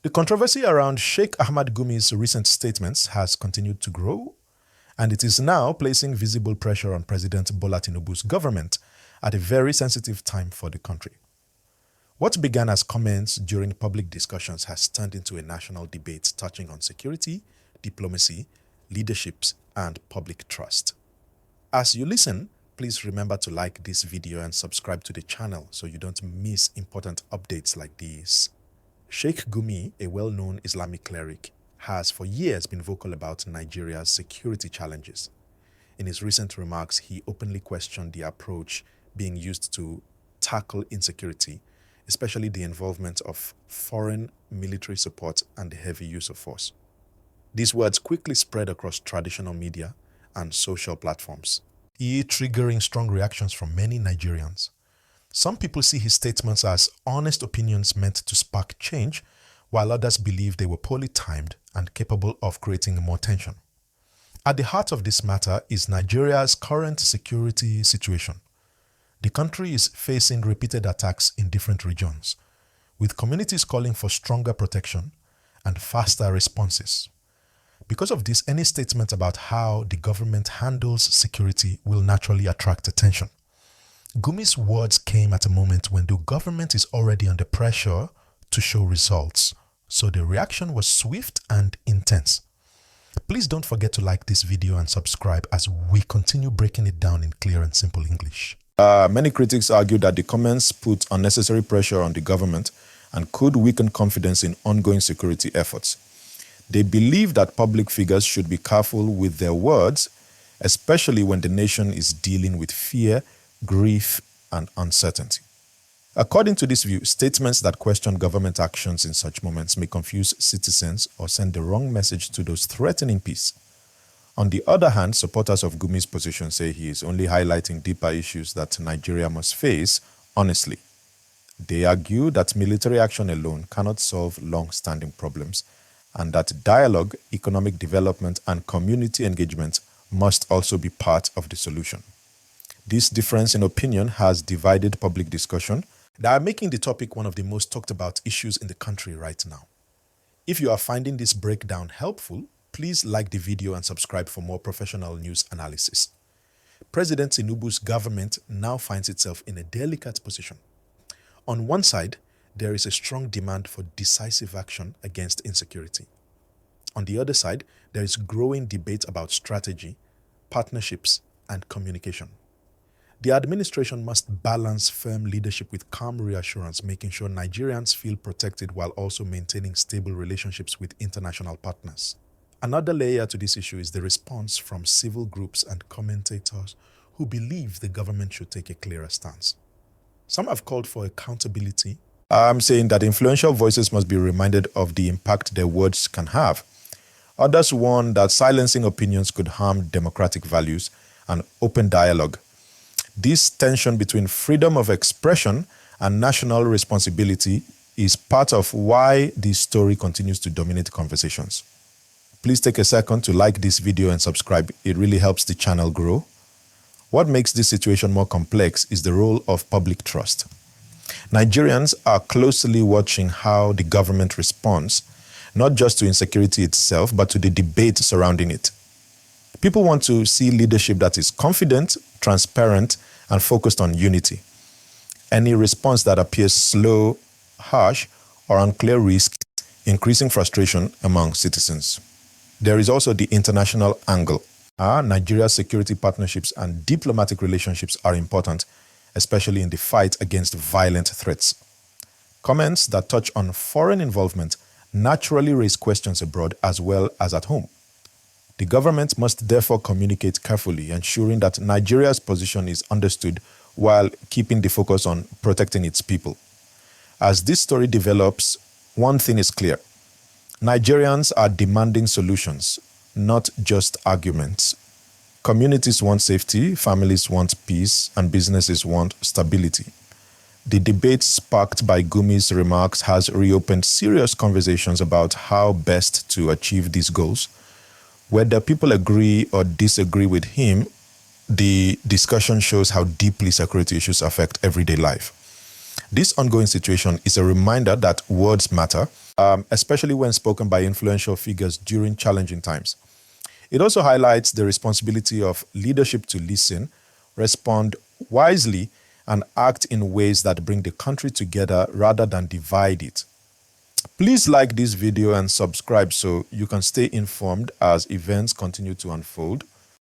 The controversy around Sheikh Ahmad Gumi's recent statements has continued to grow, and it is now placing visible pressure on President Bola Tinubu's government at a very sensitive time for the country. What began as comments during public discussions has turned into a national debate touching on security, diplomacy, leaderships, and public trust. As you listen, please remember to like this video and subscribe to the channel so you don't miss important updates like these. Sheikh Gumi, a well-known Islamic cleric, has for years been vocal about Nigeria's security challenges. In his recent remarks, he openly questioned the approach being used to tackle insecurity, especially the involvement of foreign military support and the heavy use of force. These words quickly spread across traditional media and social platforms, triggering strong reactions from many Nigerians. Some people see his statements as honest opinions meant to spark change, while others believe they were poorly timed and capable of creating more tension. At the heart of this matter is Nigeria's current security situation. The country is facing repeated attacks in different regions, with communities calling for stronger protection and faster responses. Because of this, any statement about how the government handles security will naturally attract attention. Gumi's words came at a moment when the government is already under pressure to show results, so the reaction was swift and intense. Please don't forget to like this video and subscribe as we continue breaking it down in clear and simple English. Many critics argue that the comments put unnecessary pressure on the government and could weaken confidence in ongoing security efforts. They believe that public figures should be careful with their words, especially when the nation is dealing with fear, grief, and uncertainty. According to this view, statements that question government actions in such moments may confuse citizens or send the wrong message to those threatening peace. On the other hand, supporters of Gumi's position say he is only highlighting deeper issues that Nigeria must face honestly. They argue that military action alone cannot solve long-standing problems, and that dialogue, economic development, and community engagement must also be part of the solution. This difference in opinion has divided public discussion that are making the topic one of the most talked about issues in the country right now. If you are finding this breakdown helpful, please like the video and subscribe for more professional news analysis. President Tinubu's government now finds itself in a delicate position. On one side, there is a strong demand for decisive action against insecurity. On the other side, there is growing debate about strategy, partnerships, and communication. The administration must balance firm leadership with calm reassurance, making sure Nigerians feel protected while also maintaining stable relationships with international partners. Another layer to this issue is the response from civil groups and commentators who believe the government should take a clearer stance. Some have called for accountability. I'm saying that influential voices must be reminded of the impact their words can have. Others warn that silencing opinions could harm democratic values and open dialogue. This tension between freedom of expression and national responsibility is part of why this story continues to dominate conversations. Please take a second to like this video and subscribe. It really helps the channel grow. What makes this situation more complex is the role of public trust. Nigerians are closely watching how the government responds, not just to insecurity itself, but to the debate surrounding it. People want to see leadership that is confident, transparent, and focused on unity. Any response that appears slow, harsh, or unclear risks increasing frustration among citizens. There is also the international angle. Nigeria's security partnerships and diplomatic relationships are important, especially in the fight against violent threats. Comments that touch on foreign involvement naturally raise questions abroad as well as at home. The government must therefore communicate carefully, ensuring that Nigeria's position is understood while keeping the focus on protecting its people. As this story develops, one thing is clear. Nigerians are demanding solutions, not just arguments. Communities want safety, families want peace, and businesses want stability. The debate sparked by Gumi's remarks has reopened serious conversations about how best to achieve these goals. Whether people agree or disagree with him, the discussion shows how deeply security issues affect everyday life. This ongoing situation is a reminder that words matter especially when spoken by influential figures during challenging times. It also highlights the responsibility of leadership to listen, respond wisely, and act in ways that bring the country together rather than divide it. Please like this video and subscribe so you can stay informed as events continue to unfold.